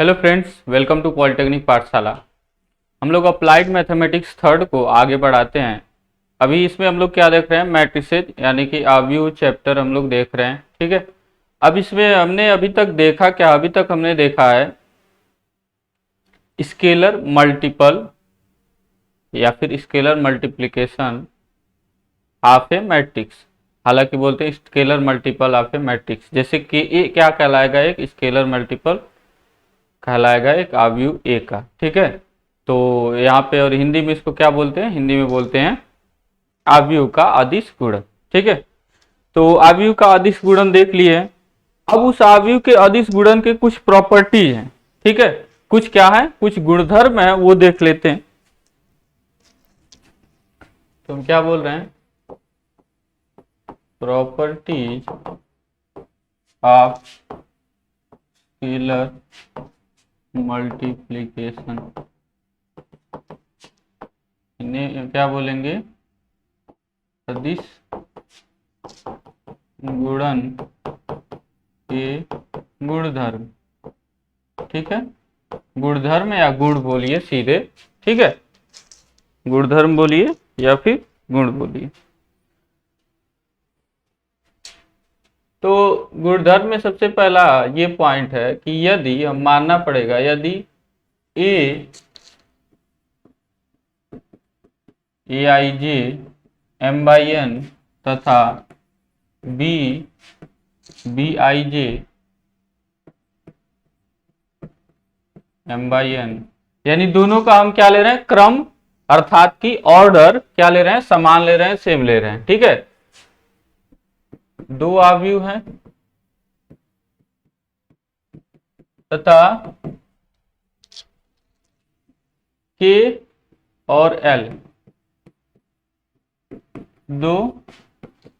Hello friends, welcome to polytechnic Pathshala. हम लोग applied mathematics third को आगे बढ़ाते हैं। अभी इसमें हम लोग क्या देख रहे हैं, मैट्रिसेज यानी कि आव्यूह चैप्टर हम लोग देख रहे हैं। ठीक है, अब इसमें हमने अभी तक देखा क्या, अभी तक हमने देखा है स्केलर मल्टीपल या फिर scalar multiplication of A matrix. हालांकि बोलते हैं scalar multiple of A matrix, जैसे कि ये क्या कहलाएगा, एक स्केलर मल्टीपल कहलाएगा एक आव्यूह ए का। ठीक है, तो यहाँ पे और हिंदी में इसको क्या बोलते हैं, हिंदी में बोलते हैं आव्यूह का अदिश गुणन। ठीक है, तो आव्यूह का अदिश गुणन देख लिए। अब उस आव्यूह के अदिश गुणन के कुछ प्रॉपर्टीज हैं। ठीक है, कुछ क्या है, कुछ गुणधर्म है, वो देख लेते हैं। तो हम क्या बोल रहे हैं, प्रॉपर्टीज ऑफ स्केलर मल्टीप्लिकेशन, इन्हें क्या बोलेंगे, अदिश गुणन के गुणधर्म। ठीक है, गुणधर्म या गुण बोलिए सीधे। ठीक है, गुणधर्म बोलिए या फिर गुण बोलिए। तो गुणधर्म में सबसे पहला ये पॉइंट है कि यदि हम मानना पड़ेगा, यदि a i j m by n तथा b i j m by n, यानी दोनों का हम क्या ले रहे हैं, क्रम अर्थात कि ऑर्डर क्या ले रहे हैं, समान ले रहे हैं, सेम ले रहे हैं। ठीक है, दो आव्यूह हैं तथा के और एल दो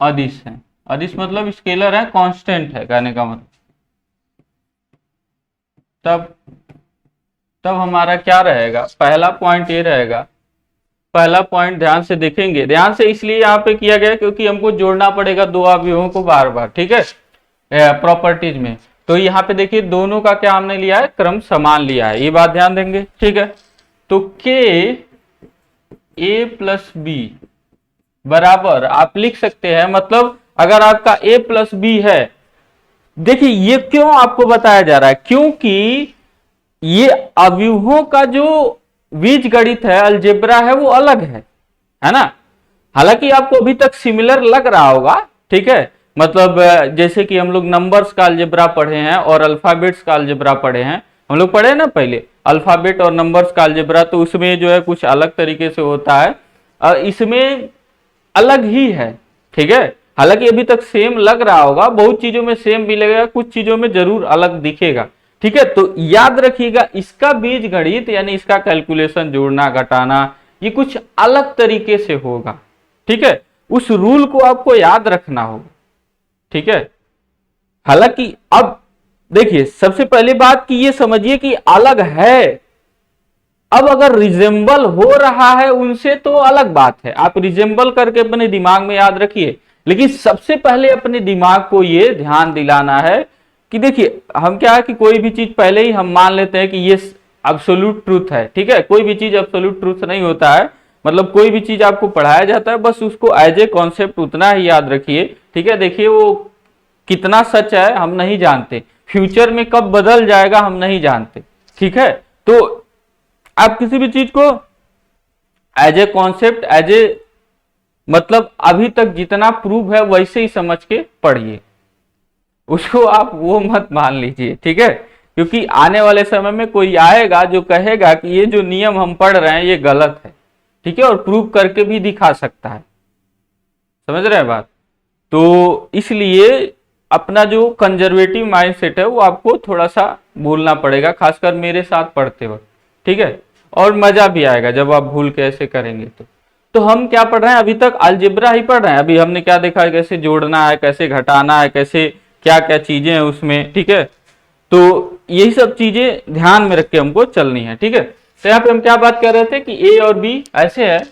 अदिश हैं। अदिश मतलब स्केलर है, कांस्टेंट है कहने का मतलब। तब हमारा क्या रहेगा, पहला पॉइंट ये रहेगा। पहला पॉइंट ध्यान से देखेंगे, ध्यान से इसलिए यहाँ पे किया गया क्योंकि हमको जोड़ना पड़ेगा दो आव्यूहों को बार बार। ठीक है, प्रॉपर्टीज में। तो यहाँ पे देखिए दोनों का क्या हमने लिया है, क्रम समान लिया है, ये बात ध्यान देंगे। ठीक है, तो के ए प्लस बी बराबर आप लिख सकते हैं, मतलब अगर आपका ए प्लस बी है, देखिए ये क्यों आपको बताया जा रहा है, क्योंकि ये अव्यूहों का जो बीज गणित है, अलजेब्रा है, वो अलग है ना। हालांकि आपको अभी तक सिमिलर लग रहा होगा। ठीक है, मतलब जैसे कि हम लोग नंबर्स का अलजेब्रा पढ़े हैं और अल्फाबेट्स का अलजेब्रा पढ़े हैं, हम लोग पढ़े ना पहले अल्फाबेट और नंबर्स का अलजेब्रा, तो उसमें जो है कुछ अलग तरीके से होता है, इसमें अलग ही है। ठीक है, हालांकि अभी तक सेम लग रहा होगा, बहुत चीजों में सेम भी लगेगा, कुछ चीजों में जरूर अलग दिखेगा। ठीक है, तो याद रखिएगा इसका बीज गणित यानी इसका कैलकुलेशन, जोड़ना घटाना, ये कुछ अलग तरीके से होगा। ठीक है, उस रूल को आपको याद रखना होगा। ठीक है, हालांकि अब देखिए सबसे पहली बात कि ये समझिए कि अलग है। अब अगर रिजेंबल हो रहा है उनसे तो अलग बात है, आप रिजेंबल करके अपने दिमाग में याद रखिए। लेकिन सबसे पहले अपने दिमाग को ये ध्यान दिलाना है कि देखिए हम क्या है कि कोई भी चीज पहले ही हम मान लेते हैं कि ये एब्सोल्यूट ट्रूथ है। ठीक है, कोई भी चीज एब्सोल्यूट ट्रूथ नहीं होता है, मतलब कोई भी चीज आपको पढ़ाया जाता है बस उसको एज ए कॉन्सेप्ट उतना ही याद रखिए। ठीक है, देखिए वो कितना सच है हम नहीं जानते, फ्यूचर में कब बदल जाएगा हम नहीं जानते। ठीक है, तो आप किसी भी चीज को as a concept, as a मतलब अभी तक जितना प्रूव है वैसे ही समझ के पढ़िए, उसको आप वो मत मान लीजिए। ठीक है, क्योंकि आने वाले समय में कोई आएगा जो कहेगा कि ये जो नियम हम पढ़ रहे हैं ये गलत है। ठीक है, और प्रूव करके भी दिखा सकता है। समझ रहे हैं बात। तो इसलिए अपना जो कंजर्वेटिव माइंडसेट है वो आपको थोड़ा सा भूलना पड़ेगा, खासकर मेरे साथ पढ़ते वक्त। ठीक है, और मजा भी आएगा जब आप भूल के ऐसे करेंगे। तो हम क्या पढ़ रहे हैं, अभी तक अलजेब्रा ही पढ़ रहे हैं। अभी हमने क्या देखा है, कैसे जोड़ना है, कैसे घटाना है, कैसे क्या क्या चीजें हैं उसमें। ठीक है, तो यही सब चीजें ध्यान में रख के हमको चलनी है। ठीक है, तो यहाँ पे हम क्या बात कर रहे थे कि ए और बी ऐसे है,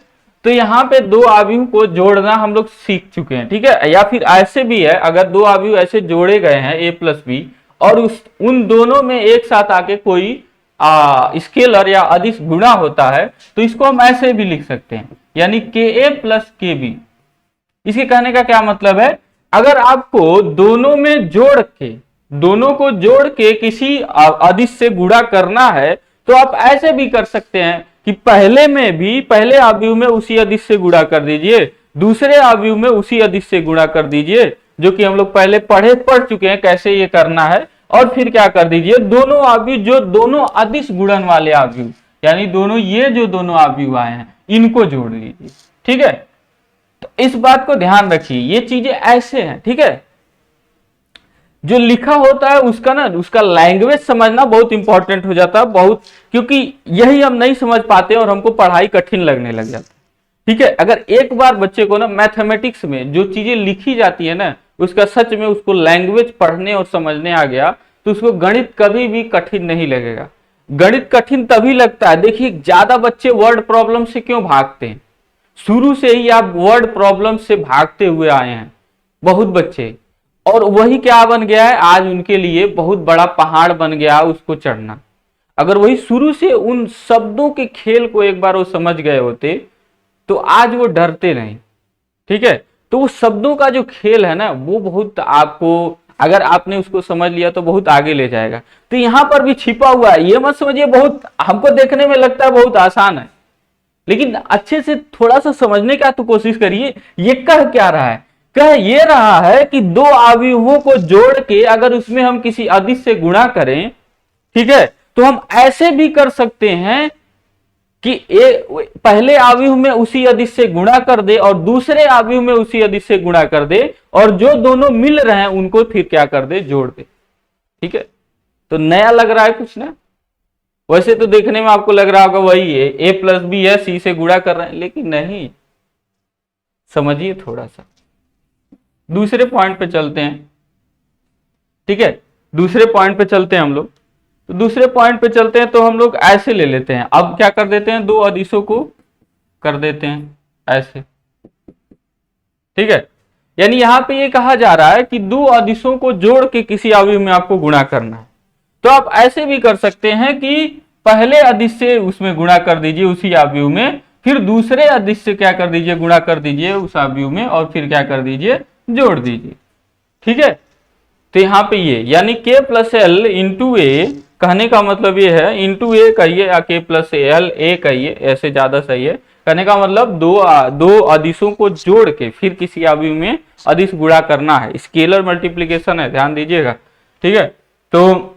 तो यहाँ पे दो आव्यूह को जोड़ना हम लोग सीख चुके हैं। ठीक है, या फिर ऐसे भी है, अगर दो आव्यूह ऐसे जोड़े गए हैं ए प्लस बी और उन दोनों में एक साथ आके कोई स्केलर या अदिश गुणा होता है, तो इसको हम ऐसे भी लिख सकते हैं, यानी Ka प्लस Kb। इसके कहने का क्या मतलब है, अगर आपको दोनों को जोड़ के किसी अदिश से गुणा करना है, तो आप ऐसे भी कर सकते हैं कि पहले अवयव में उसी अदिश से गुणा कर दीजिए, दूसरे अवयव में उसी अदिश से गुणा कर दीजिए, जो कि हम लोग पहले पढ़ चुके हैं कैसे ये करना है। और फिर क्या कर दीजिए, दोनों अवयव जो दोनों अदिश गुणन वाले अवयव, यानी दोनों अवयव आए हैं, इनको जोड़ लीजिए। ठीक है, तो इस बात को ध्यान रखिए, ये चीजें ऐसे हैं। ठीक है, जो लिखा होता है उसका लैंग्वेज समझना बहुत इंपॉर्टेंट हो जाता है, बहुत, क्योंकि यही हम नहीं समझ पाते और हमको पढ़ाई कठिन लगने लग जाता है। ठीक है, अगर एक बार बच्चे को ना मैथमेटिक्स में जो चीजें लिखी जाती है ना, उसका सच में उसको लैंग्वेज पढ़ने और समझने आ गया, तो उसको गणित कभी भी कठिन नहीं लगेगा। गणित कठिन तभी लगता है, देखिए ज्यादा बच्चे वर्ड प्रॉब्लम से क्यों भागते हैं, शुरू से ही आप वर्ड प्रॉब्लम से भागते हुए आए हैं बहुत बच्चे, और वही क्या बन गया है, आज उनके लिए बहुत बड़ा पहाड़ बन गया उसको चढ़ना। अगर वही शुरू से उन शब्दों के खेल को एक बार वो समझ गए होते, तो आज वो डरते नहीं। ठीक है, तो वो शब्दों का जो खेल है ना, वो बहुत आपको, अगर आपने उसको समझ लिया तो बहुत आगे ले जाएगा। तो यहां पर भी छिपा हुआ है, ये मत समझिए बहुत, हमको देखने में लगता है बहुत आसान है, लेकिन अच्छे से थोड़ा सा समझने का तो कोशिश करिए। ये कह क्या रहा है, कह ये रहा है कि दो अवयवों को जोड़ के अगर उसमें हम किसी अदिश से गुणा करें, ठीक है, तो हम ऐसे भी कर सकते हैं कि पहले अवयव में उसी अदिश से गुणा कर दे और दूसरे अवयव में उसी अदिश से गुणा कर दे, और जो दोनों मिल रहे हैं उनको फिर क्या कर दे, जोड़ दे। ठीक है, तो नया लग रहा है कुछ ना, वैसे तो देखने में आपको लग रहा होगा वही है, a प्लस बी है, सी से गुणा कर रहे हैं, लेकिन नहीं, समझिए थोड़ा सा। दूसरे पॉइंट पे चलते हैं। ठीक है, दूसरे पॉइंट पे चलते हैं हम लोग, तो दूसरे पॉइंट पे चलते हैं तो हम लोग ऐसे ले लेते हैं, अब क्या कर देते हैं, दो अदिशों को कर देते हैं ऐसे। ठीक है, यानी यहां पे ये कहा जा रहा है कि दो अदिशों को जोड़ के किसी अवयव में आपको गुणा करना है, तो आप ऐसे भी कर सकते हैं कि पहले अदिश से उसमें गुणा कर दीजिए उसी अवयव में, फिर दूसरे अदिश से क्या कर दीजिए, गुणा कर दीजिए उस अवयव में, और फिर क्या कर दीजिए, जोड़ दीजिए। ठीक है, तो यहां पे ये यानी k प्लस एल इंटू ए, कहने का मतलब ये है, इंटू ए कहिए या k प्लस एल ए कहिए, ऐसे ज्यादा सही है। कहने का मतलब दो अदिशों को जोड़ के फिर किसी अवयव में अदिश गुणा करना है, स्केलर मल्टीप्लिकेशन है, ध्यान दीजिएगा। ठीक है, तो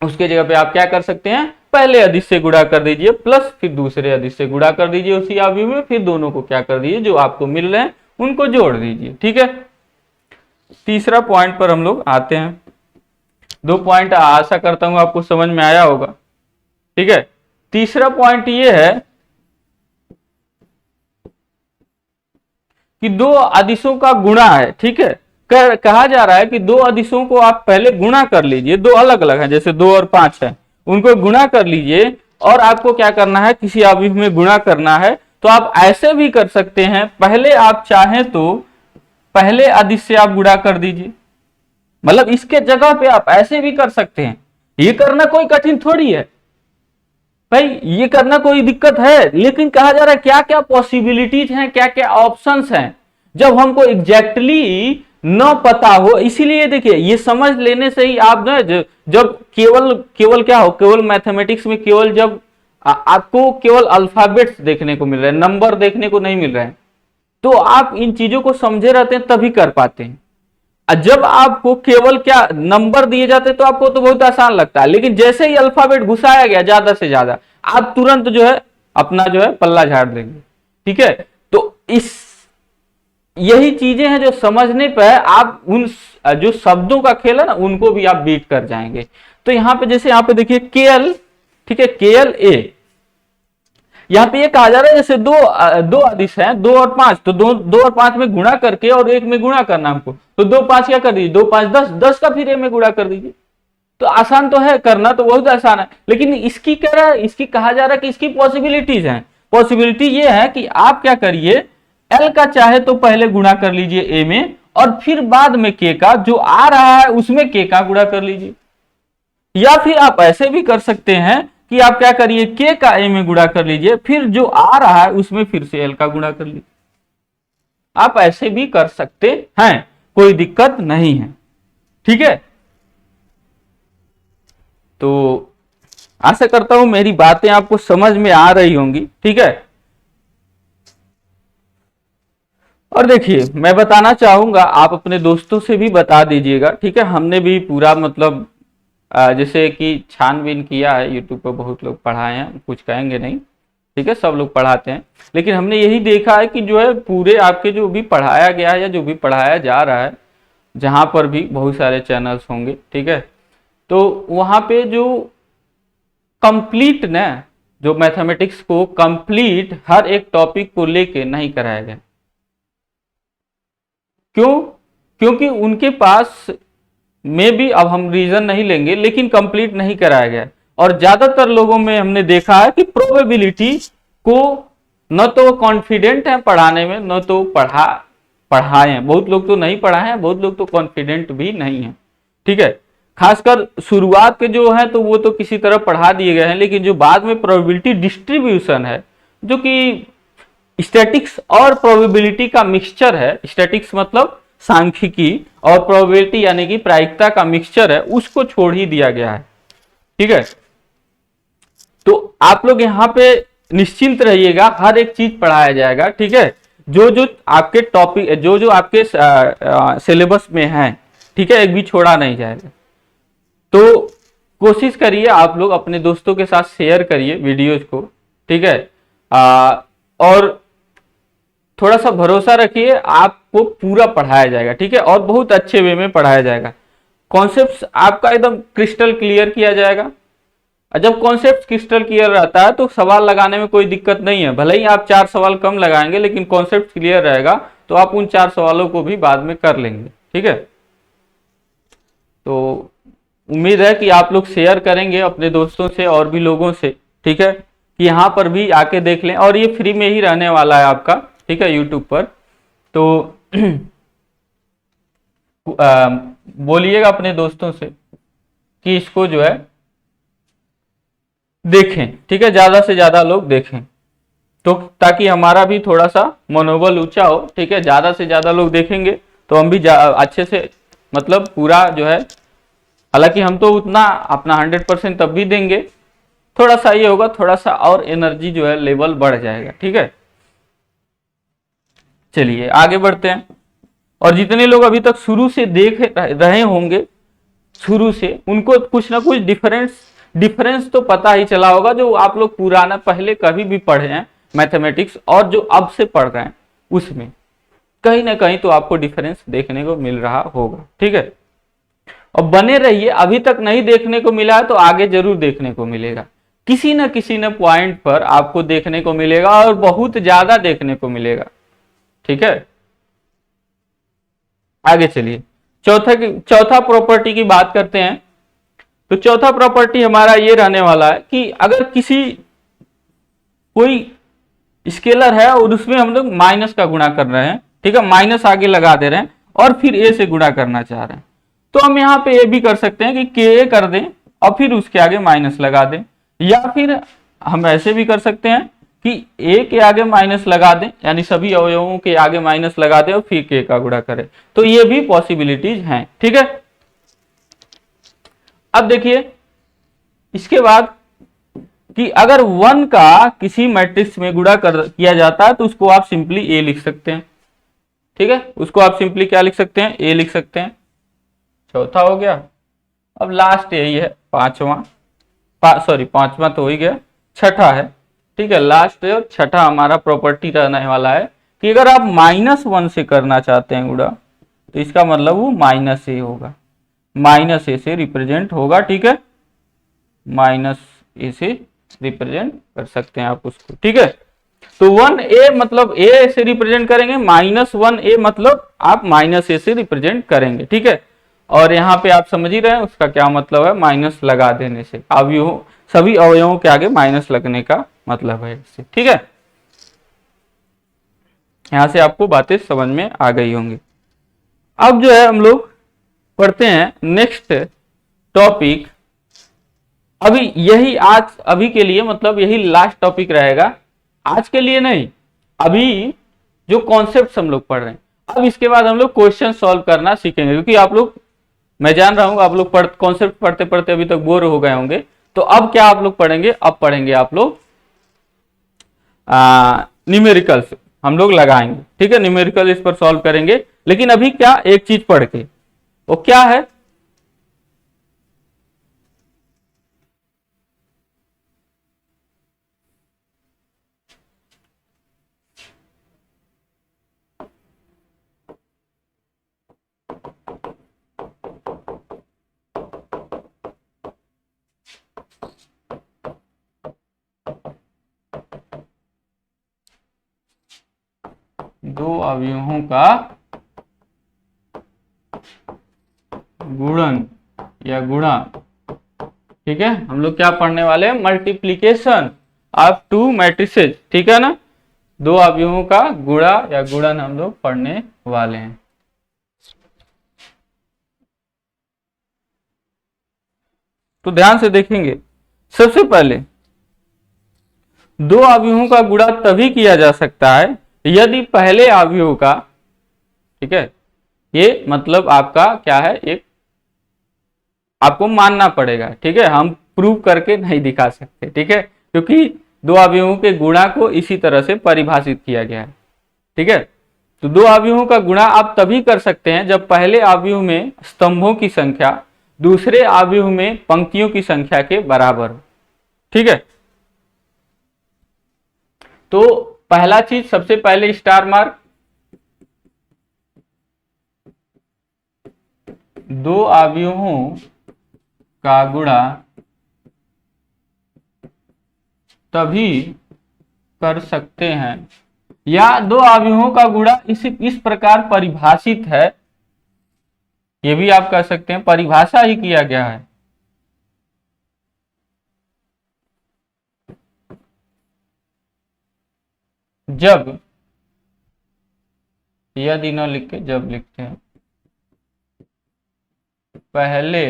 उसके जगह पे आप क्या कर सकते हैं, पहले अदिश से गुणा कर दीजिए प्लस फिर दूसरे अदिश से गुणा कर दीजिए उसी अवयव में, फिर दोनों को क्या कर दीजिए, जो आपको मिल रहे हैं उनको जोड़ दीजिए। ठीक है, तीसरा पॉइंट पर हम लोग आते हैं। दो पॉइंट आशा करता हूं आपको समझ में आया होगा। ठीक है, तीसरा पॉइंट ये है कि दो अदिशों का गुणा है। ठीक है, कहा जा रहा है कि दो अदिशों को आप पहले गुणा कर लीजिए, दो अलग अलग हैं, जैसे 2 और 5 है, उनको गुणा कर लीजिए, और आपको क्या करना है, किसी अवयव में गुणा करना है। तो आप ऐसे भी कर सकते हैं, पहले आप चाहें तो पहले अदिश से आप गुणा कर दीजिए, मतलब इसके जगह पे आप ऐसे भी कर सकते हैं। ये करना कोई कठिन थोड़ी है भाई, ये करना कोई दिक्कत है, लेकिन कहा जा रहा है क्या क्या पॉसिबिलिटीज हैं, क्या क्या ऑप्शंस हैं, जब हमको एग्जैक्टली न पता हो। इसीलिए देखिए, ये समझ लेने से ही आप ना, जब केवल क्या हो, केवल मैथमेटिक्स में केवल जब आपको केवल अल्फाबेट्स देखने को मिल रहे हैं, नंबर देखने को नहीं मिल रहे हैं, तो आप इन चीजों को समझे रहते हैं तभी कर पाते हैं। जब आपको केवल क्या नंबर दिए जाते तो आपको तो बहुत आसान लगता है, लेकिन जैसे ही अल्फाबेट घुसाया गया ज्यादा से ज्यादा, आप तुरंत जो है अपना जो है पल्ला झाड़ देंगे। ठीक है, तो यही चीजें हैं जो समझने पर आप उन जो शब्दों का खेल है ना, उनको भी आप बीट कर जाएंगे। तो यहाँ पे जैसे यहाँ पे देखिए KL, ठीक है, KLA, यहाँ पे ये कहा जा रहा है जैसे दो अदिश हैं, 2 और 5, तो 2 और 5 में गुणा करके और एक में गुणा करना हमको, तो 2 5 क्या कर दीजिए, 2 5 10 का फिर ए में गुणा कर दीजिए। तो आसान तो है, करना तो बहुत आसान है, लेकिन इसकी कहा जा रहा है कि इसकी पॉसिबिलिटीज हैं। पॉसिबिलिटी ये है कि आप क्या करिए, एल का चाहे तो पहले गुणा कर लीजिए ए में, और फिर बाद में k का जो आ रहा है उसमें k का गुणा कर लीजिए। या फिर आप ऐसे भी कर सकते हैं कि आप क्या करिए, k का a में गुणा कर लीजिए, फिर जो आ रहा है उसमें फिर से l का गुणा कर लीजिए। आप ऐसे भी कर सकते हैं, कोई दिक्कत नहीं है, ठीक है। तो आशा करता हूं मेरी बातें आपको समझ में आ रही होंगी, ठीक है। और देखिए मैं बताना चाहूंगा, आप अपने दोस्तों से भी बता दीजिएगा, ठीक है। हमने भी पूरा मतलब जैसे कि छानबीन किया है, यूट्यूब पर बहुत लोग पढ़ाए हैं, कुछ कहेंगे नहीं, ठीक है, सब लोग पढ़ाते हैं, लेकिन हमने यही देखा है कि जो है पूरे आपके जो भी पढ़ाया गया है या जो भी पढ़ाया जा रहा है, जहां पर भी बहुत सारे चैनल्स होंगे, ठीक है, तो वहां पे जो कंप्लीट ना, जो मैथमेटिक्स को कंप्लीट हर एक टॉपिक को लेके नहीं कराया गया। क्यों? क्योंकि उनके पास में भी, अब हम रीजन नहीं लेंगे, लेकिन कंप्लीट नहीं कराया गया। और ज्यादातर लोगों में हमने देखा है कि प्रोबेबिलिटी को न तो कॉन्फिडेंट है पढ़ाने में, न तो पढ़ाए हैं। बहुत लोग तो नहीं पढ़ाए हैं, बहुत लोग तो कॉन्फिडेंट भी नहीं है, ठीक है। खासकर शुरुआत के जो है तो वो तो किसी तरह पढ़ा दिए गए हैं, लेकिन जो बाद में प्रोबेबिलिटी डिस्ट्रीब्यूशन है, जो कि स्टैटिक्स और प्रोबेबिलिटी का मिक्सचर है, स्टैटिक्स मतलब सांख्यिकी और प्रोबेबिलिटी यानी कि प्रायिकता का मिक्सचर है, उसको छोड़ ही दिया गया है, ठीक है। तो आप लोग यहाँ पे निश्चिंत रहिएगा, हर एक चीज पढ़ाया जाएगा, ठीक है। जो जो आपके टॉपिक, जो जो आपके सिलेबस में है, ठीक है, एक भी छोड़ा नहीं जाएगा। तो कोशिश करिए आप लोग अपने दोस्तों के साथ शेयर करिए वीडियोज को, ठीक है। और थोड़ा सा भरोसा रखिए, आपको पूरा पढ़ाया जाएगा, ठीक है, और बहुत अच्छे वे में पढ़ाया जाएगा। कॉन्सेप्ट्स आपका एकदम क्रिस्टल क्लियर किया जाएगा। जब कॉन्सेप्ट क्रिस्टल क्लियर रहता है तो सवाल लगाने में कोई दिक्कत नहीं है। भले ही आप 4 सवाल कम लगाएंगे, लेकिन कॉन्सेप्ट क्लियर रहेगा तो आप उन 4 सवालों को भी बाद में कर लेंगे, ठीक है। तो उम्मीद है कि आप लोग शेयर करेंगे अपने दोस्तों से और भी लोगों से, ठीक है, कि यहाँ पर भी आके देख लें। और ये फ्री में ही रहने वाला है आपका, ठीक है, यूट्यूब पर। तो बोलिएगा अपने दोस्तों से कि इसको जो है देखें, ठीक है, ज्यादा से ज्यादा लोग देखें, तो ताकि हमारा भी थोड़ा सा मनोबल ऊंचा हो, ठीक है। ज्यादा से ज्यादा लोग देखेंगे तो हम भी अच्छे से मतलब पूरा जो है, हालांकि हम तो उतना अपना 100% तब भी देंगे, थोड़ा सा ये होगा, थोड़ा सा और एनर्जी जो है लेवल बढ़ जाएगा, ठीक है। चलिए आगे बढ़ते हैं। और जितने लोग अभी तक शुरू से देख रहे होंगे, शुरू से, उनको कुछ ना कुछ डिफरेंस तो पता ही चला होगा, जो आप लोग पुराना पहले कभी भी पढ़े हैं मैथमेटिक्स और जो अब से पढ़ रहे हैं, उसमें कहीं ना कहीं तो आपको डिफरेंस देखने को मिल रहा होगा, ठीक है। और बने रहिए, अभी तक नहीं देखने को मिला है तो आगे जरूर देखने को मिलेगा, किसी न पॉइंट पर आपको देखने को मिलेगा, और बहुत ज्यादा देखने को मिलेगा, ठीक है। आगे चलिए, चौथा प्रॉपर्टी की बात करते हैं। तो चौथा प्रॉपर्टी हमारा ये रहने वाला है कि अगर कोई स्केलर है और उसमें हम लोग माइनस का गुणा कर रहे हैं, ठीक है, माइनस आगे लगा दे रहे हैं और फिर ए से गुणा करना चाह रहे हैं, तो हम यहाँ पे ये भी कर सकते हैं कि के कर दें और फिर उसके आगे माइनस लगा दें, या फिर हम ऐसे भी कर सकते हैं कि ए के आगे माइनस लगा दें, यानी सभी अवयवों के आगे माइनस लगा दें और फिर के का गुणा करें। तो ये भी पॉसिबिलिटीज हैं, ठीक है। अब देखिए इसके बाद कि अगर 1 का किसी मैट्रिक्स में गुणा किया जाता है तो उसको आप सिंपली ए लिख सकते हैं, ठीक है, उसको आप सिंपली क्या लिख सकते हैं, ए लिख सकते हैं। चौथा हो गया, अब लास्ट यही है पांचवा तो हो ही गया, छठा है, ठीक है, लास्ट है और छठा हमारा प्रॉपर्टी रहने वाला है कि अगर आप -1 से करना चाहते हैं गुणा, तो इसका मतलब वो -a होगा, -a से रिप्रेजेंट होगा, ठीक है, -a से रिप्रेजेंट कर सकते हैं आप उसको, ठीक है। तो 1a मतलब a से रिप्रेजेंट करेंगे, -1a मतलब आप -a से रिप्रेजेंट करेंगे, ठीक है। और यहाँ पे आप समझ ही रहे हैं उसका क्या मतलब है, माइनस लगा देने से, सभी अवयवों के आगे माइनस लगने का मतलब है इससे, ठीक है। यहां से आपको बातें समझ में आ गई होंगी। अब जो है हम लोग पढ़ते हैं नेक्स्ट टॉपिक। अभी यही आज अभी के लिए मतलब यही लास्ट टॉपिक रहेगा, आज के लिए नहीं, अभी जो कॉन्सेप्ट हम लोग पढ़ रहे हैं। अब इसके बाद हम लोग क्वेश्चन सॉल्व करना सीखेंगे, क्योंकि आप लोग, मैं जान रहा हूं आप लोग कॉन्सेप्ट पढ़ते पढ़ते अभी तक बोर हो गए होंगे। तो अब क्या आप लोग पढ़ेंगे, अब पढ़ेंगे आप लोग न्यूमेरिकल्स हम लोग लगाएंगे, ठीक है। न्यूमेरिकल इस पर सॉल्व करेंगे, लेकिन अभी क्या एक चीज पढ़ के, वो क्या है, दो अवयवों का गुणन या गुणा, ठीक है। हम लोग क्या पढ़ने वाले हैं, मल्टीप्लीकेशन ऑफ टू मैट्रिसेस, ठीक है ना। दो अवयवों का गुणा या गुणन हम लोग पढ़ने वाले हैं। तो ध्यान से देखेंगे, सबसे पहले दो अवयवों का गुणा तभी किया जा सकता है यदि पहले अवयव का, ठीक है, ये मतलब आपका क्या है, एक आपको मानना पड़ेगा, ठीक है, हम प्रूव करके नहीं दिखा सकते, ठीक है, क्योंकि दो अवयवों के गुणा को इसी तरह से परिभाषित किया गया है, ठीक है। तो दो अवयवों का गुणा आप तभी कर सकते हैं जब पहले अवयव में स्तंभों की संख्या दूसरे अवयव में पंक्तियों की संख्या के बराबर हो, ठीक है। तो पहला चीज, सबसे पहले स्टार मार्क, दो अवयवों का गुणा तभी कर सकते हैं, या दो अवयवों का गुणा इस प्रकार परिभाषित है, ये भी आप कह सकते हैं, परिभाषा ही किया गया है, जब, यदि न लिख के जब लिखते हैं, पहले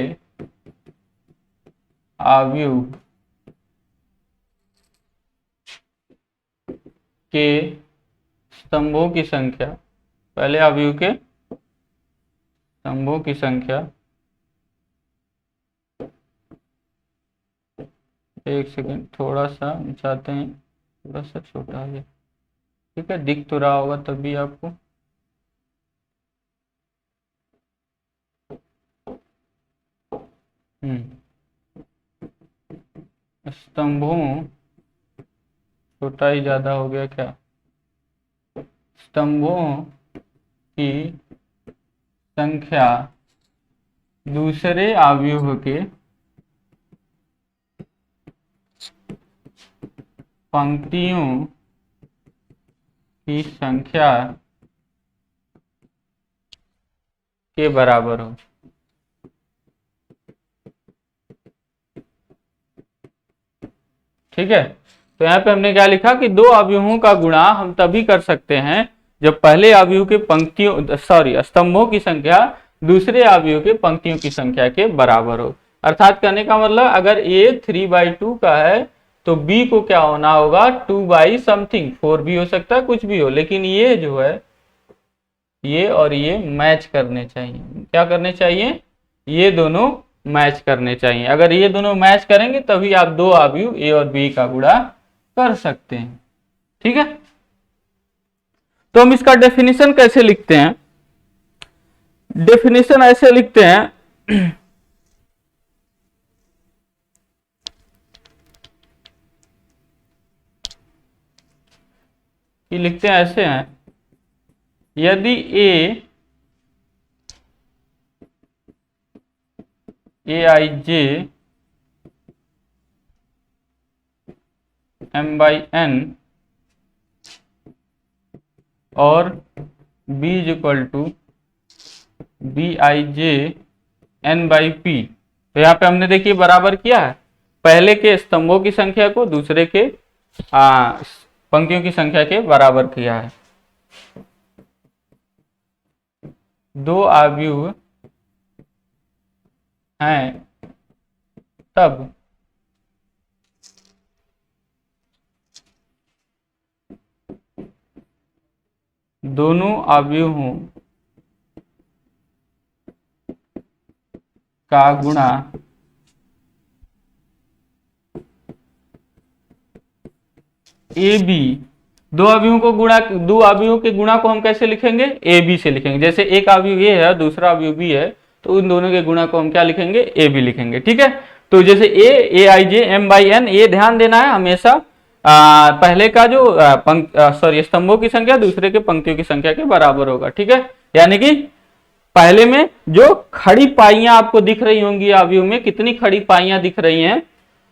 अवयव के स्तंभों की संख्या, पहले अवयव के स्तंभों की संख्या, एक सेकंड थोड़ा सा चाहते हैं, थोड़ा सा छोटा है, ठीक है, दिख तो रहा होगा तब भी आपको, स्तंभों, छोटा ही ज्यादा हो गया क्या, स्तंभों की संख्या दूसरे अवयव के पंक्तियों की संख्या के बराबर हो, ठीक है। तो यहाँ पे हमने क्या लिखा कि दो अवयवों का गुणा हम तभी कर सकते हैं जब पहले अवयव के पंक्तियों स्तंभों की संख्या दूसरे अवयव के पंक्तियों की संख्या के बराबर हो। अर्थात कहने का मतलब, अगर a 3/2 का है तो b को क्या होना होगा, 2 समथिंग, 4 भी हो सकता है, कुछ भी हो, लेकिन ये जो है, ये और ये मैच करने चाहिए। क्या करने चाहिए, ये दोनों मैच करने चाहिए। अगर ये दोनों मैच करेंगे तभी आप दो अवयव a और b का गुणा कर सकते हैं, ठीक है। तो हम इसका डेफिनेशन कैसे लिखते हैं, डेफिनेशन ऐसे लिखते हैं कि लिखते हैं ऐसे हैं, यदि aij m/n और b is equal to bij n/p, तो यहाँ पे हमने देखिए बराबर किया है, पहले के स्तंभों की संख्या को दूसरे के पंक्तियों की संख्या के बराबर किया है। दो अवयव हैं तब दोनों अवयवों का गुणा ए बी। दो अवयवों के गुणा को हम कैसे लिखेंगे? ए बी से लिखेंगे। जैसे एक अवयव ए है दूसरा अवयव बी है तो उन दोनों के गुणा को हम क्या लिखेंगे? ए बी लिखेंगे। ठीक है, तो जैसे ए i j m by N, ये ध्यान देना है हमेशा पहले का जो स्तंभों की संख्या दूसरे के पंक्तियों की संख्या के बराबर होगा। ठीक है, यानी कि पहले में जो खड़ी पाइयां आपको दिख रही होंगी अवयव में, कितनी खड़ी पाइयां दिख रही हैं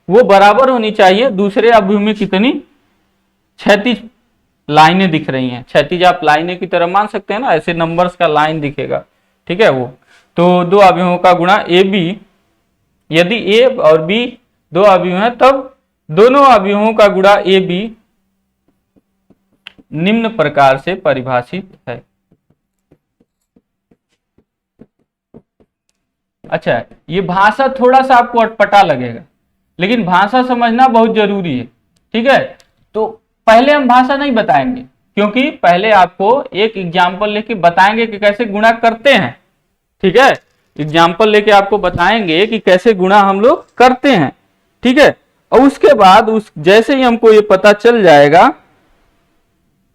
वो बराबर होनी चाहिए दूसरे अवयव में कितनी क्षैतिज लाइनें दिख रही हैं। क्षैतिज आप लाइनें की तरह मान सकते हैं ना, ऐसे नंबर्स का लाइन दिखेगा। ठीक है, वो तो दो अवयवों का गुणा ए बी, यदि ए और बी दो अवयव हैं तब दोनों अवयवों का गुणा ए बी निम्न प्रकार से परिभाषित है। अच्छा, ये भाषा थोड़ा सा आपको अटपटा लगेगा लेकिन भाषा समझना बहुत जरूरी है। ठीक है, तो पहले हम भाषा नहीं बताएंगे क्योंकि पहले आपको एक एग्जाम्पल लेके बताएंगे कि कैसे गुणा करते हैं। ठीक है, एग्जाम्पल लेके आपको बताएंगे कि कैसे गुणा हम लोग करते हैं। ठीक है, और उसके बाद जैसे ही हमको ये पता चल जाएगा,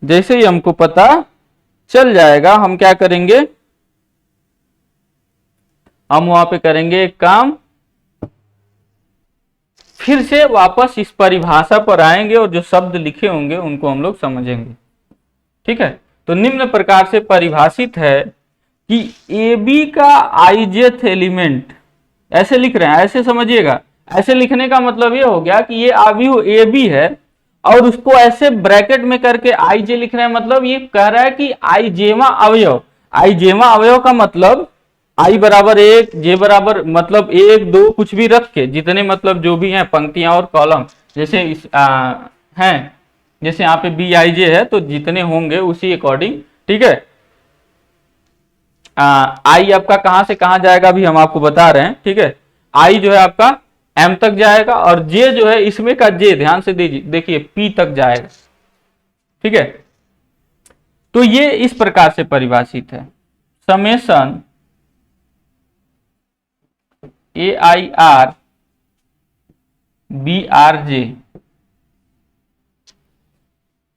जैसे ही हमको पता चल जाएगा हम क्या करेंगे? हम वहां पे करेंगे एक काम, फिर से वापस इस परिभाषा पर आएंगे और जो शब्द लिखे होंगे उनको हम लोग समझेंगे। ठीक है, तो निम्न प्रकार से परिभाषित है कि ए बी का आईजेथ एलिमेंट, ऐसे लिख रहे हैं, ऐसे समझिएगा। ऐसे लिखने का मतलब ये हो गया कि ये अवयव ए बी है और उसको ऐसे ब्रैकेट में करके आई जे लिख रहे हैं। मतलब ये कह रहा है कि आई जेवा अवयव का मतलब आई बराबर एक, जे बराबर मतलब एक दो कुछ भी रख के जितने मतलब जो भी हैं पंक्तियां और कॉलम, जैसे इस हैं, जैसे यहाँ पे बी आई जे है तो जितने होंगे उसी अकॉर्डिंग। ठीक है, आई आपका कहां से कहां जाएगा अभी हम आपको बता रहे हैं। ठीक है, आई जो है आपका एम तक जाएगा और जे जो है इसमें का जे ध्यान से देखिए पी तक जाएगा। ठीक है, तो ये इस प्रकार से परिभाषित है, summation a i r b r j.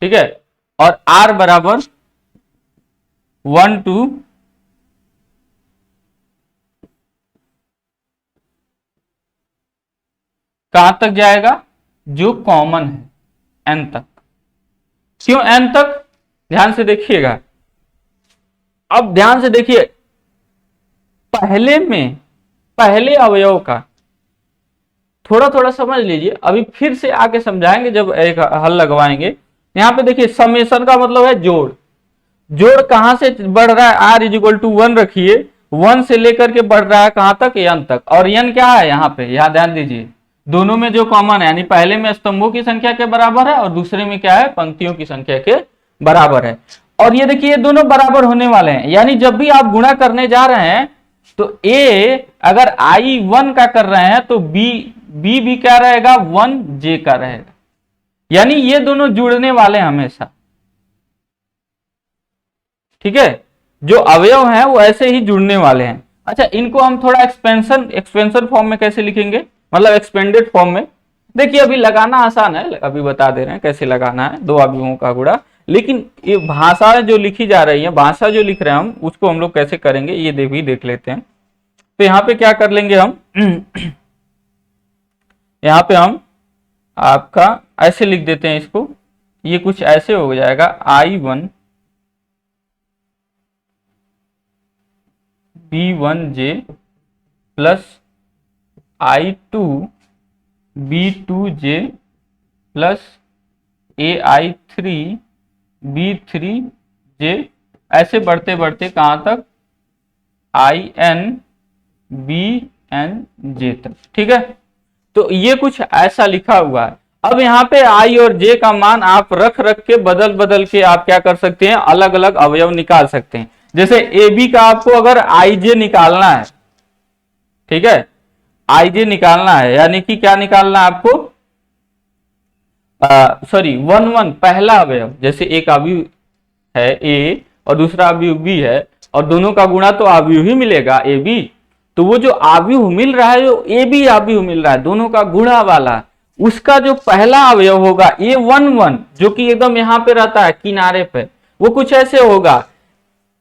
ठीक है, और आर बराबर 1 to कहां तक जाएगा? जो कॉमन है एन तक। क्यों एन तक? ध्यान से देखिएगा, अब ध्यान से देखिए, पहले अवयव का थोड़ा थोड़ा समझ लीजिए, अभी फिर से आके समझाएंगे जब एक हल लगवाएंगे। यहां पे देखिए समेशन का मतलब है जोड़। जोड़ कहां से बढ़ रहा है? आर इज इक्वल टू 1 रखिए, 1 से लेकर के बढ़ रहा है कहां तक? एन तक। और एन क्या है यहाँ पे? यहां ध्यान दीजिए, दोनों में जो कॉमन है, यानी पहले में स्तंभों की संख्या के बराबर है और दूसरे में क्या है? पंक्तियों की संख्या के बराबर है। और ये देखिए दोनों बराबर होने वाले हैं, यानी जब भी आप गुणा करने जा रहे हैं तो ए अगर आई 1 का कर रहे हैं तो बी भी क्या रहेगा? 1 जे का रहेगा। यानी ये दोनों जुड़ने वाले हमेशा। ठीक है, जो अवयव हैं वो ऐसे ही जुड़ने वाले हैं। अच्छा, इनको हम थोड़ा एक्सपेंशन फॉर्म में कैसे लिखेंगे, मतलब एक्सपेंडेड फॉर्म में। देखिए अभी लगाना आसान है, अभी बता दे रहे हैं कैसे लगाना है दो अवयवों का गुणा, लेकिन ये भाषा जो लिखी जा रही है, भाषा जो लिख रहे हैं हम, उसको हम लोग कैसे करेंगे ये देख लेते हैं। तो यहाँ पे क्या कर लेंगे हम यहाँ पे हम आपका ऐसे लिख देते हैं इसको, ये कुछ ऐसे हो जाएगा I1 B1J plus I2 B2J plus AI3 B3J, ऐसे बढ़ते बढ़ते कहां तक? IN BNJ तक। ठीक है, तो ये कुछ ऐसा लिखा हुआ है। अब यहाँ पे आई और जे का मान आप रख के बदल के आप क्या कर सकते हैं? अलग अलग अवयव निकाल सकते हैं। जैसे ए बी का आपको अगर आई जे निकालना है, ठीक है, आई जे निकालना है, यानी कि क्या निकालना है आपको, सॉरी वन वन पहला अवयव, जैसे एक अवयव है ए और दूसरा अवयव बी है और दोनों का गुणा तो अवयव ही मिलेगा ए बी, तो वो जो अवयव मिल रहा है, जो ए बी अवयव मिल रहा है दोनों का गुणा वाला, उसका जो पहला अवयव होगा ए वन वन, जो कि एकदम यहां पे रहता है किनारे पे, वो कुछ ऐसे होगा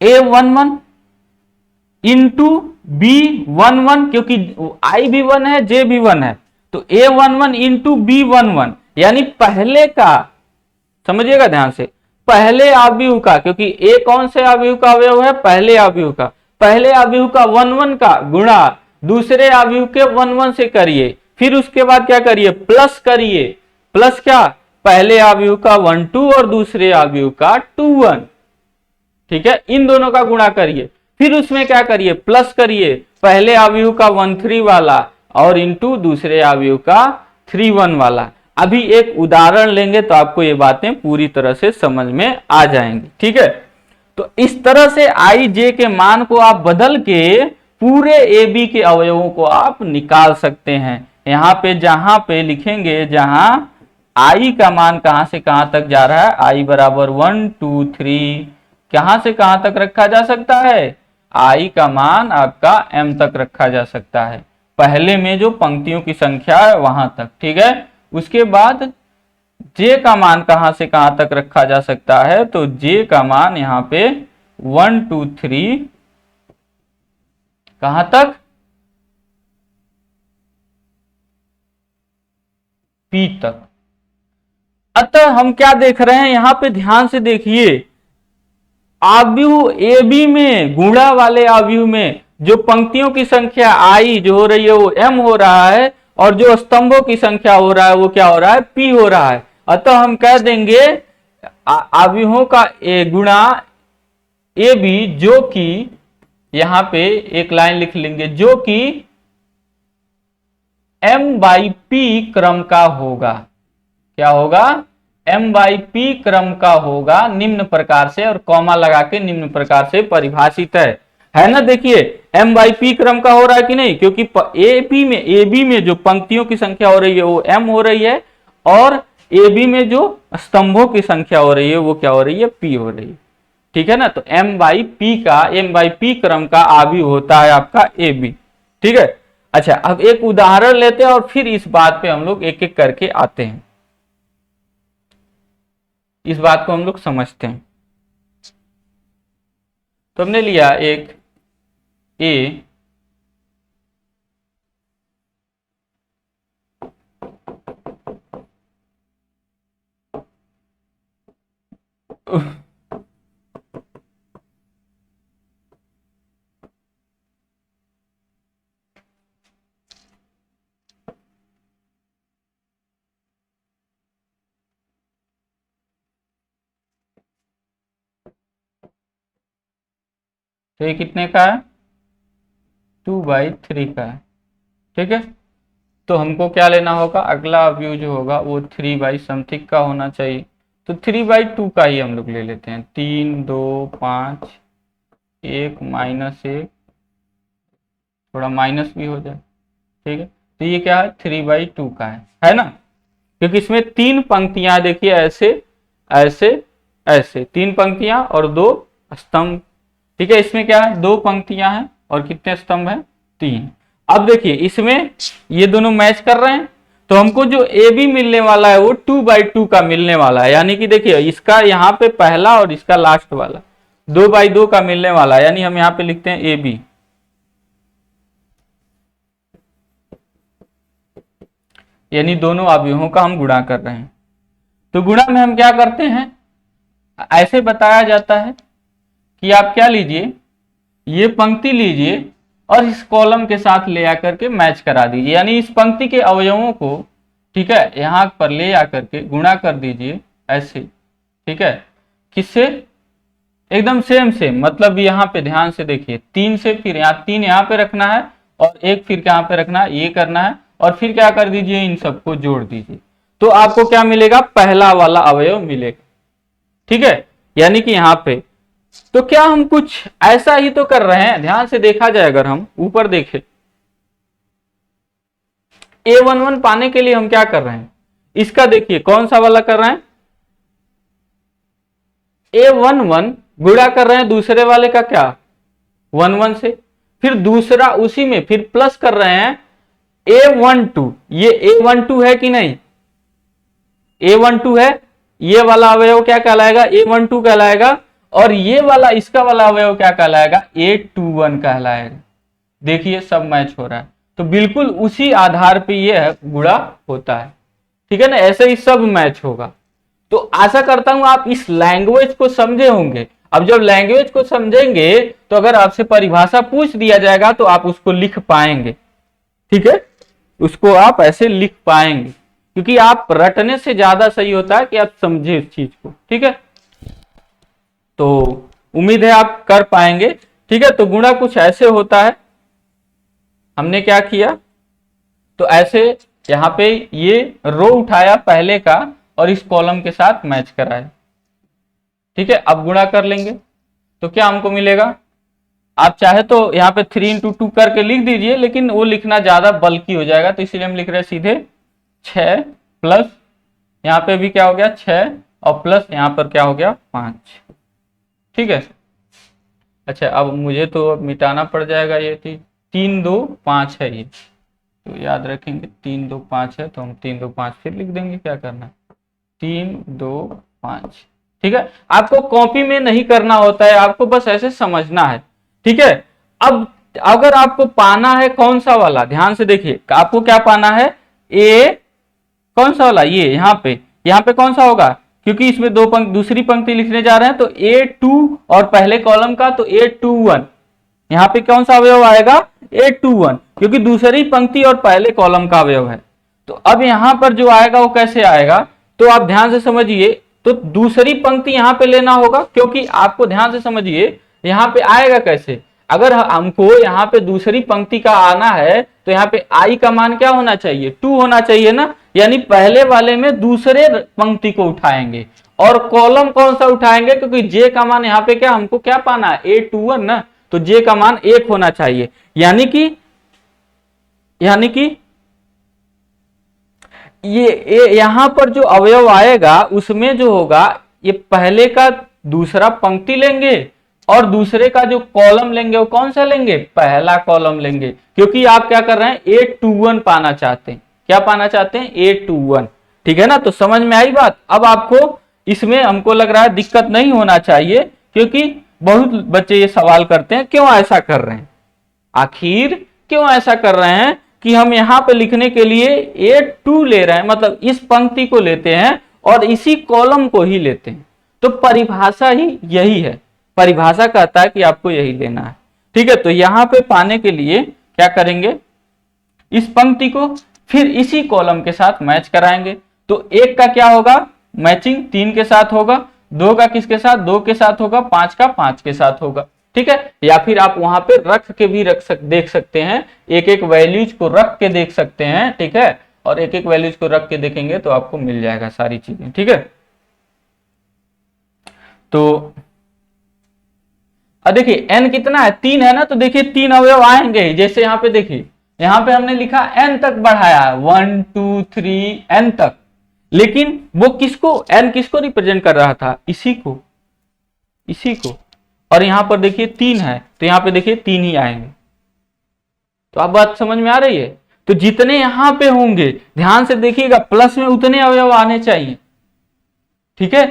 A one one into B one one, क्योंकि आई भी वन है जे भी वन है, तो A one one into B one one, यानी पहले का, समझिएगा ध्यान से, पहले अवयव का, क्योंकि ए कौन से अवयव का अवयव है, पहले अवयव का, पहले अवयव का वन वन का गुणा दूसरे अवयव के वन वन से करिए, फिर उसके बाद क्या करिए, प्लस करिए, प्लस क्या, पहले अवयव का वन टू और दूसरे अवयव का टू वन, ठीक है, इन दोनों का गुणा करिए, फिर उसमें क्या करिए, प्लस करिए, पहले अवयव का वन थ्री वाला और इंटू दूसरे अवयव का थ्री वन वाला। अभी एक उदाहरण लेंगे तो आपको ये बातें पूरी तरह से समझ में आ जाएंगी, ठीक है। तो इस तरह से आई जे के मान को आप बदल के पूरे ए बी के अवयवों को आप निकाल सकते हैं। यहाँ पे जहां पे लिखेंगे, जहां आई का मान कहां से कहां तक जा रहा है, आई बराबर 1 2 3, कहां से कहां तक रखा जा सकता है, आई का मान आपका m तक रखा जा सकता है, पहले में जो पंक्तियों की संख्या है वहां तक, ठीक है। उसके बाद j का मान कहां से कहां तक रखा जा सकता है, तो j का मान यहां पे 1 2 3 कहां तक, p तक। अतः हम क्या देख रहे हैं, यहां पे ध्यान से देखिए, अवयव ए बी में, गुणा वाले अवयव में जो पंक्तियों की संख्या आई जो हो रही है वो m हो रहा है, और जो स्तंभों की संख्या हो रहा है वो क्या हो रहा है, p हो रहा है। अतः हम कह देंगे अवयवों का ए गुणा ए बी, जो कि यहां पे एक लाइन लिख लेंगे, जो कि m बाई p क्रम का होगा, क्या होगा, m बाई p क्रम का होगा, निम्न प्रकार से, और कॉमा लगा के निम्न प्रकार से परिभाषित है ना। देखिए m बाई p क्रम का हो रहा है कि नहीं, क्योंकि ए बी में जो पंक्तियों की संख्या हो रही है वो m हो रही है, और ए बी में जो स्तंभों की संख्या हो रही है वो क्या हो रही है, p हो रही है, ठीक है ना। तो m बाई p क्रम का अवयव होता है आपका ए बी, ठीक है। अच्छा, अब एक उदाहरण लेते हैं और फिर इस बात पे हम लोग एक एक करके आते हैं, इस बात को हम लोग समझते हैं। तो हमने लिया एक ए तो ये कितने का है, 2/3 का है, ठीक है। तो हमको क्या लेना होगा, अगला अवयव जो होगा वो 3 समथिंग का होना चाहिए, तो 3/2 का ही हम लोग ले लेते हैं, 3 2 5 1 -1, थोड़ा माइनस भी हो जाए, ठीक है। तो ये क्या है, 3/2 का है ना, क्योंकि इसमें तीन पंक्तियां देखिए, ऐसे ऐसे ऐसे तीन पंक्तियां और दो स्तंभ, ठीक है। इसमें क्या है, दो पंक्तियां हैं और कितने स्तंभ हैं, 3। अब देखिए इसमें ये दोनों मैच कर रहे हैं, तो हमको जो ए बी मिलने वाला है वो 2/2 का मिलने वाला है, यानी कि देखिए इसका यहाँ पे पहला और इसका लास्ट वाला 2/2 का मिलने वाला है, यानी हम यहाँ पे लिखते हैं ए बी, यानी दोनों अवयवों का हम गुणा कर रहे हैं। तो गुणा में हम क्या करते हैं, ऐसे बताया जाता है कि आप क्या लीजिए, ये पंक्ति लीजिए और इस कॉलम के साथ ले आकर के मैच करा दीजिए, यानी इस पंक्ति के अवयवों को, ठीक है, यहां पर ले आकर के गुणा कर दीजिए ऐसे, ठीक है, किससे, एकदम सेम सेम, मतलब यहाँ पे ध्यान से देखिए 3 से, फिर यहाँ 3 यहाँ पे रखना है और एक फिर यहाँ पे रखना है, ये करना है, और फिर क्या कर दीजिए, इन सबको जोड़ दीजिए, तो आपको क्या मिलेगा, पहला वाला अवयव मिलेगा, ठीक है। यानी कि यहाँ पे तो क्या हम कुछ ऐसा ही तो कर रहे हैं, ध्यान से देखा जाए, अगर हम ऊपर देखें A11 पाने के लिए हम क्या कर रहे हैं, इसका देखिए कौन सा वाला कर रहे हैं, A11 गुणा कर रहे हैं दूसरे वाले का क्या 11 से, फिर दूसरा उसी में फिर प्लस कर रहे हैं A12, ये A12 है कि नहीं, A12 है, ये वाला अवयव क्या कहलाएगा A12 कहलाएगा, और ये वाला इसका वाला अवयव क्या कहलाएगा A21 कहलाएगा। देखिए सब मैच हो रहा है, तो बिल्कुल उसी आधार पे ये गुणा होता है, ठीक है ना, ऐसे ही सब मैच होगा। तो आशा करता हूं आप इस लैंग्वेज को समझे होंगे। अब जब लैंग्वेज को समझेंगे तो अगर आपसे परिभाषा पूछ दिया जाएगा तो आप उसको लिख पाएंगे, ठीक है, उसको आप ऐसे लिख पाएंगे, क्योंकि आप रटने से ज्यादा सही होता है कि आप समझे इस चीज को, ठीक है। तो उम्मीद है आप कर पाएंगे, ठीक है। तो गुणा कुछ ऐसे होता है, हमने क्या किया, तो ऐसे यहां पे ये रो उठाया पहले का और इस कॉलम के साथ मैच कराया, ठीक है। अब गुणा कर लेंगे तो क्या हमको मिलेगा, आप चाहे तो यहाँ पे 3 इंटू 2 करके लिख दीजिए, लेकिन वो लिखना ज्यादा बल्कि हो जाएगा, तो इसीलिए हम लिख रहे हैं सीधे 6 प्लस यहाँ पे भी क्या हो गया 6 और प्लस यहाँ पर क्या हो गया 5, ठीक है। अच्छा अब मुझे तो अब मिटाना पड़ जाएगा, ये 3 2 5 है ये, तो याद रखेंगे 3 2 5 है, तो हम 3 2 5 फिर लिख देंगे, क्या करना है 3 2 5, ठीक है। आपको कॉपी में नहीं करना होता है, आपको बस ऐसे समझना है, ठीक है। अब अगर आपको पाना है कौन सा वाला, ध्यान से देखिए, आपको क्या पाना है ए कौन सा वाला, ये यहाँ पे कौन सा होगा, क्योंकि इसमें दो पंक्ति दूसरी पंक्ति लिखने जा रहे हैं, तो A2 और पहले कॉलम का तो A21, यहाँ पे कौन सा अवयव आएगा A21, क्योंकि दूसरी पंक्ति और पहले कॉलम का अवयव है। तो अब यहां पर जो आएगा वो कैसे आएगा, तो आप ध्यान से समझिए, तो दूसरी पंक्ति यहां पे लेना होगा, क्योंकि आपको ध्यान से समझिए यहां पे आएगा कैसे, अगर हमको यहाँ पे दूसरी पंक्ति का आना है तो यहाँ पे आई का मान क्या होना चाहिए 2 होना चाहिए ना, यानी पहले वाले में दूसरे पंक्ति को उठाएंगे और कॉलम कौन सा उठाएंगे, क्योंकि जे का मान यहाँ पे क्या हमको क्या पाना है A21 ना, तो जे का मान 1 होना चाहिए, यानी कि ये यहां पर जो अवयव आएगा उसमें जो होगा, ये पहले का दूसरा पंक्ति लेंगे और दूसरे का जो कॉलम लेंगे वो कौन सा लेंगे, पहला कॉलम लेंगे, क्योंकि आप क्या कर रहे हैं A21 पाना चाहते हैं, क्या पाना चाहते हैं A21, ठीक है ना। तो समझ में आई बात। अब आपको इसमें हमको लग रहा है दिक्कत नहीं होना चाहिए, क्योंकि बहुत बच्चे ये सवाल करते हैं क्यों ऐसा कर रहे हैं, आखिर क्यों ऐसा कर रहे हैं कि हम यहाँ पे लिखने के लिए A2 ले रहे हैं, मतलब इस पंक्ति को लेते हैं और इसी कॉलम को ही लेते हैं, तो परिभाषा ही यही है, परिभाषा कहता है कि आपको यही लेना है, ठीक है। तो यहाँ पे पाने के लिए क्या करेंगे, इस पंक्ति को फिर इसी कॉलम के साथ मैच कराएंगे, तो 1 का क्या होगा मैचिंग 3 के साथ होगा, 2 का किसके साथ 2 के साथ होगा, 5 का 5 के साथ होगा, ठीक है। या फिर आप वहां पे रख के भी देख सकते हैं, एक एक वैल्यूज को रख के देख सकते हैं, ठीक है, और एक एक वैल्यूज को रख के देखेंगे तो आपको मिल जाएगा सारी चीजें, ठीक है। तो अब देखिए n कितना है 3 है ना, तो देखिए 3 अवयव आएंगे, जैसे यहाँ पे देखिए, यहाँ पे हमने लिखा n तक बढ़ाया 1 2 3 n तक, लेकिन वो किसको n किसको रिप्रेजेंट कर रहा था, इसी को, और यहां पर देखिए 3 है तो यहां पे देखिए 3 ही आएंगे। तो आप बात समझ में आ रही है। तो जितने यहां पे होंगे ध्यान से देखिएगा, प्लस में उतने अवयव आने चाहिए, ठीक है,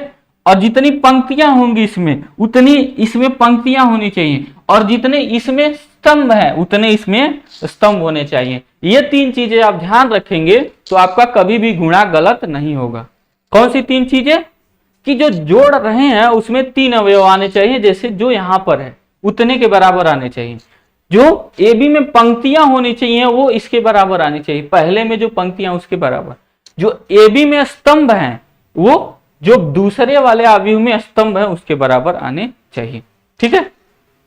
और जितनी पंक्तियां होंगी इसमें उतनी इसमें पंक्तियां होनी चाहिए, और जितने इसमें स्तंभ हैं उतने इसमें स्तंभ होने चाहिए। ये 3 चीजें आप ध्यान रखेंगे तो आपका कभी भी गुणा गलत नहीं होगा। कौन सी 3 चीजें, कि जो जोड़ रहे हैं उसमें 3 अवयव आने चाहिए, जैसे जो यहां पर है उतने के बराबर आने चाहिए, जो ए बी में पंक्तियां होनी चाहिए वो इसके बराबर आनी चाहिए, पहले में जो पंक्तियां उसके बराबर, जो ए बी में स्तंभ हैं वो जो दूसरे वाले अवयव में स्तंभ है उसके बराबर आने चाहिए, ठीक है।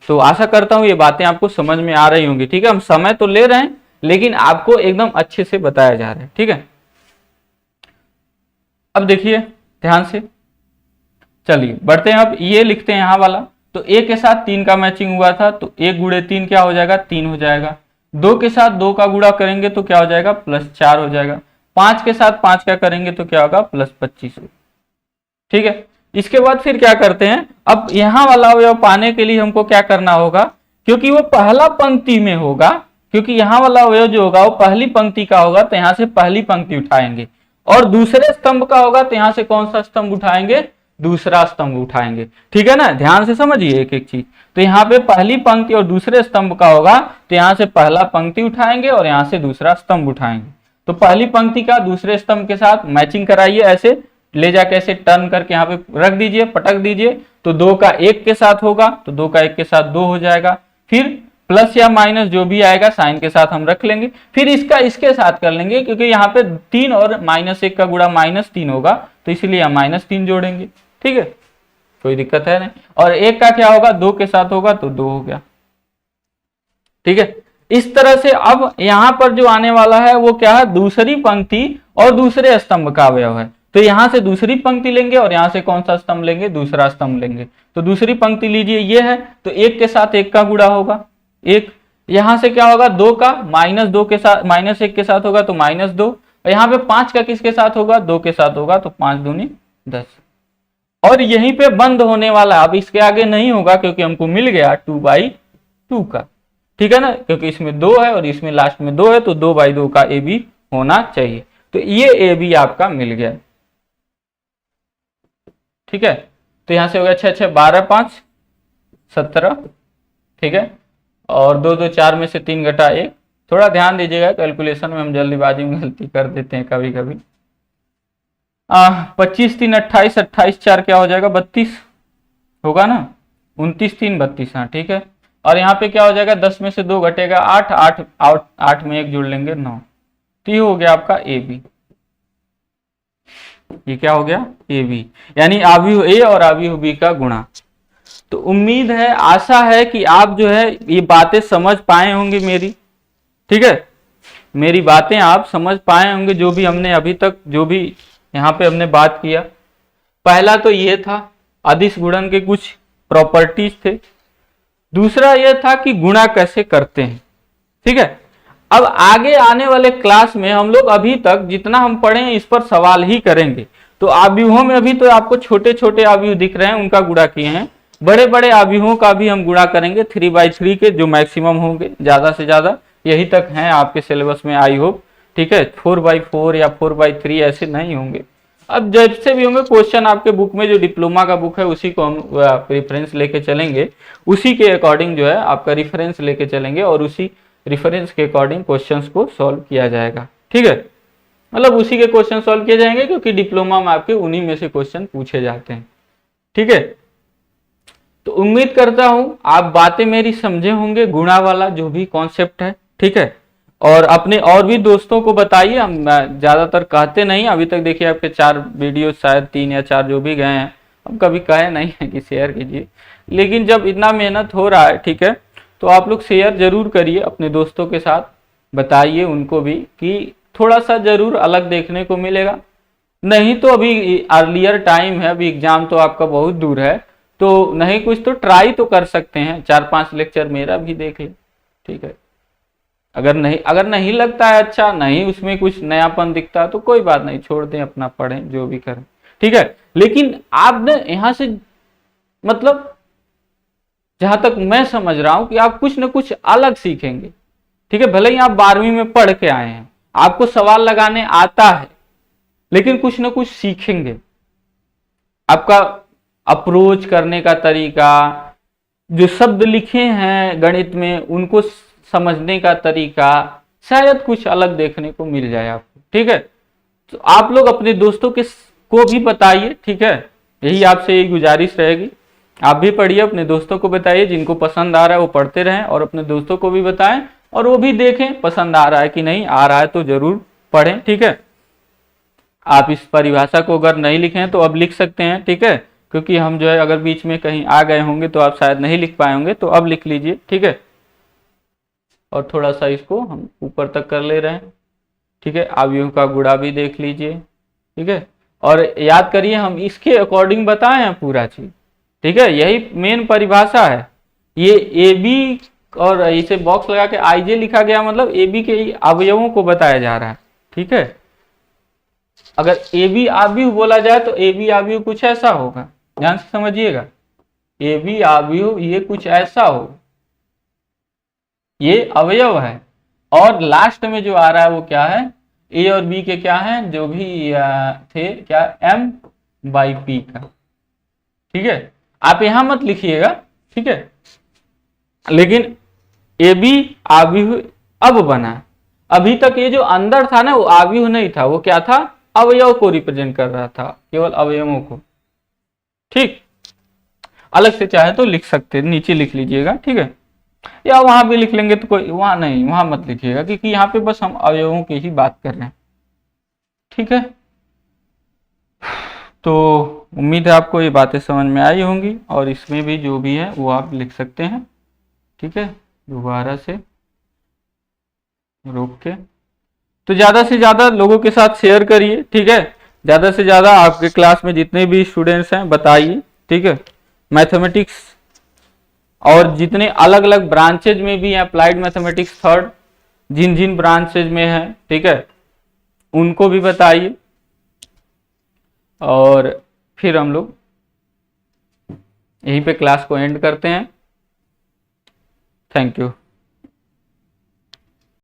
तो आशा करता हूं ये बातें आपको समझ में आ रही होंगी, ठीक है। हम समय तो ले रहे हैं लेकिन आपको एकदम अच्छे से बताया जा रहा है, ठीक है। अब देखिए ध्यान से, चलिए बढ़ते हैं, अब ये लिखते हैं यहाँ वाला, तो ए के साथ 3 का मैचिंग हुआ था, तो 1 गुणे 3 क्या हो जाएगा, 3 हो जाएगा। 2 के साथ 2 का गुणा करेंगे तो क्या हो जाएगा, +4 हो जाएगा। 5 के साथ 5 का करेंगे तो क्या होगा, +25। ठीक है, इसके बाद फिर क्या करते हैं, अब यहां वाला अवयव पाने के लिए हमको क्या करना होगा, क्योंकि वो पहला पंक्ति में होगा, क्योंकि यहाँ वाला अवयव जो होगा वो पहली पंक्ति का होगा, तो यहां से पहली पंक्ति उठाएंगे, और दूसरे स्तंभ का होगा तो यहां से कौन सा स्तंभ उठाएंगे, दूसरा स्तंभ उठाएंगे। ठीक है ना, ध्यान से समझिए एक एक चीज। तो यहाँ पे पहली पंक्ति और दूसरे स्तंभ का होगा, तो यहाँ से पहला पंक्ति उठाएंगे और यहाँ से दूसरा स्तंभ उठाएंगे। तो पहली पंक्ति का दूसरे स्तंभ के साथ मैचिंग कराइए, ऐसे ले जाके ऐसे टर्न करके यहाँ पे रख दीजिए, पटक दीजिए, तो 2 का 1 के साथ होगा, तो 2 का 1 के साथ 2 हो जाएगा। फिर प्लस या माइनस जो भी आएगा साइन के साथ हम रख लेंगे, फिर इसका इसके साथ कर लेंगे, क्योंकि यहाँ पे 3 और -1 का गुणा -3 होगा, तो इसलिए हम -3 जोड़ेंगे। ठीक है, कोई दिक्कत है नहीं। और 1 का क्या होगा, 2 के साथ होगा तो 2 हो गया। ठीक है, इस तरह से अब यहां पर जो आने वाला है वो क्या है, दूसरी पंक्ति और दूसरे स्तंभ का अवयव है। तो यहां से दूसरी पंक्ति लेंगे और यहां से कौन सा स्तंभ लेंगे, दूसरा स्तंभ लेंगे। तो दूसरी पंक्ति लीजिए, ये है, तो 1 के साथ 1 का गुणा होगा 1। यहां से क्या होगा, 2 का -2 के साथ -1 के साथ होगा तो -2, और यहाँ पे 5 का किसके साथ होगा, 2 के साथ होगा, तो 5 दूनी 10। और यहीं पे बंद होने वाला, अब इसके आगे नहीं होगा क्योंकि हमको मिल गया 2/2 का। ठीक है ना, क्योंकि इसमें 2 है और इसमें लास्ट में 2 है, तो 2/2 का ए बी होना चाहिए। तो ये ए बी आपका मिल गया। ठीक है, तो यहां से हो गया 6 6 12 5 17। ठीक है, और 2 2 4 में से 3 घटा 1। थोड़ा ध्यान दीजिएगा, कैलकुलेशन में हम जल्दीबाजी में गलती कर देते हैं कभी कभी। 25 3 28, 28 4 क्या हो जाएगा, 32 होगा ना, 29 3 32। हाँ ठीक है, और यहाँ पे क्या हो जाएगा, 10 में से 2 घटेगा 8, 8 में 1 जोड़ लेंगे 9। तो ये हो गया आपका ए बी। ये क्या हो गया, ए बी, यानी अवयव ए और अवयव बी का गुणा। तो उम्मीद है, आशा है कि आप जो है ये बातें समझ पाए होंगे मेरी। ठीक है, मेरी बातें आप समझ पाए होंगे, जो भी हमने अभी तक जो भी यहाँ पे हमने बात किया। पहला तो ये था अदिश गुणन के कुछ प्रॉपर्टीज थे। दूसरा यह था कि गुणा कैसे करते हैं। ठीक है, अब आगे आने वाले क्लास में हम लोग अभी तक जितना हम पढ़े हैं इस पर सवाल ही करेंगे। तो अवयवों में अभी तो आपको छोटे छोटे अवयव दिख रहे हैं, उनका गुणा किए हैं। बड़े बड़े अवयवों का भी हम गुणा करेंगे 3/3 के, जो मैक्सिमम होंगे, ज्यादा से ज्यादा यही तक हैं आपके सिलेबस में, आई होप। ठीक है, 4/4 या 4/3 ऐसे नहीं होंगे। अब जैसे भी होंगे क्वेश्चन आपके बुक में, जो डिप्लोमा का बुक है उसी को हम रेफरेंस लेके चलेंगे, उसी के अकॉर्डिंग जो है आपका रेफरेंस लेके चलेंगे, और उसी रेफरेंस के अकॉर्डिंग क्वेश्चंस को सॉल्व किया जाएगा। ठीक है, मतलब उसी के क्वेश्चन सॉल्व किए जाएंगे, क्योंकि डिप्लोमा में आपके उन्हीं में से क्वेश्चन पूछे जाते हैं। ठीक है, तो उम्मीद करता हूं आप बातें मेरी समझे होंगे, गुणा वाला जो भी कॉन्सेप्ट है। ठीक है, और अपने और भी दोस्तों को बताइए। हम ज्यादातर कहते नहीं, अभी तक देखिए आपके 4 वीडियो, शायद 3 या 4 जो भी गए हैं, हम कभी कहे नहीं है कि शेयर कीजिए, लेकिन जब इतना मेहनत हो रहा है, ठीक है, तो आप लोग शेयर जरूर करिए अपने दोस्तों के साथ, बताइए उनको भी कि थोड़ा सा जरूर अलग देखने को मिलेगा। नहीं तो अभी अर्लियर टाइम है, अभी एग्जाम तो आपका बहुत दूर है, तो नहीं कुछ तो ट्राई तो कर सकते हैं, 4-5 लेक्चर मेरा भी देख ले। ठीक है, अगर नहीं लगता है अच्छा, नहीं उसमें कुछ नयापन दिखता है, तो कोई बात नहीं, छोड़ दें, अपना पढ़ें, जो भी करें। ठीक है, लेकिन आप ना यहाँ से, मतलब जहां तक मैं समझ रहा हूं कि आप कुछ न कुछ अलग सीखेंगे। ठीक है, भले ही आप 12वीं में पढ़ के आए हैं, आपको सवाल लगाने आता है, लेकिन कुछ न कुछ सीखेंगे। आपका अप्रोच करने का तरीका, जो शब्द लिखे हैं गणित में उनको समझने का तरीका, शायद कुछ अलग देखने को मिल जाए आपको। ठीक है, तो आप लोग अपने दोस्तों को भी बताइए। ठीक है, यही आपसे यही गुजारिश रहेगी, आप भी पढ़िए, अपने दोस्तों को बताइए, जिनको पसंद आ रहा है वो पढ़ते रहें, और अपने दोस्तों को भी बताएं, और वो भी देखें पसंद आ रहा है कि नहीं आ रहा है, तो जरूर पढ़ें। ठीक है, आप इस परिभाषा को अगर नहीं लिखे हैं तो अब लिख सकते हैं। ठीक है, क्योंकि हम जो है अगर बीच में कहीं आ गए होंगे तो आप शायद नहीं लिख पाए होंगे, तो अब लिख लीजिए। ठीक है, और थोड़ा सा इसको हम ऊपर तक कर ले रहे हैं। ठीक है, अवयवों का गुणा भी देख लीजिए। ठीक है, और याद करिए हम इसके अकॉर्डिंग बताए हैं पूरा चीज। ठीक है, यही मेन परिभाषा है। ये ए बी और इसे बॉक्स लगा के आई जे लिखा गया, मतलब ए बी के अवयवों को बताया जा रहा है। ठीक है, अगर ए बी आव्यूह बोला जाए तो ए बी आव्यूह कुछ ऐसा होगा, ध्यान से समझिएगा। ए बी आव्यूह ये कुछ ऐसा हो, ये अवयव है। और लास्ट में जो आ रहा है वो क्या है, ए और बी के क्या है, जो भी थे क्या, एम बाई पी का। ठीक है, आप यहां मत लिखिएगा, ठीक है, लेकिन ए बी आव्यूह अब बना। अभी तक ये जो अंदर था ना वो आव्यूह नहीं था, वो क्या था, अवयव को रिप्रेजेंट कर रहा था, केवल अवयवों को। ठीक, अलग से चाहे तो लिख सकते, नीचे लिख लीजिएगा, ठीक है, या वहां भी लिख लेंगे तो कोई, वहां नहीं, वहां मत लिखिएगा, क्योंकि यहाँ पे बस हम अवयवों की ही बात कर रहे हैं। ठीक है, तो उम्मीद है आपको ये बातें समझ में आई होंगी, और इसमें भी जो भी है वो आप लिख सकते हैं। ठीक है, दोबारा से रोक के, तो ज़्यादा से ज़्यादा लोगों के साथ शेयर करिए। ठीक है, ज़्यादा से ज़्यादा आपके क्लास में जितने भी स्टूडेंट्स हैं बताइए। ठीक है, मैथमेटिक्स और जितने अलग अलग ब्रांचेज में भी हैं, अप्लाइड मैथमेटिक्स थर्ड जिन जिन ब्रांचेज में है, ठीक है, उनको भी बताइए। और फिर हम लोग यहीं पे क्लास को एंड करते हैं। Thank you.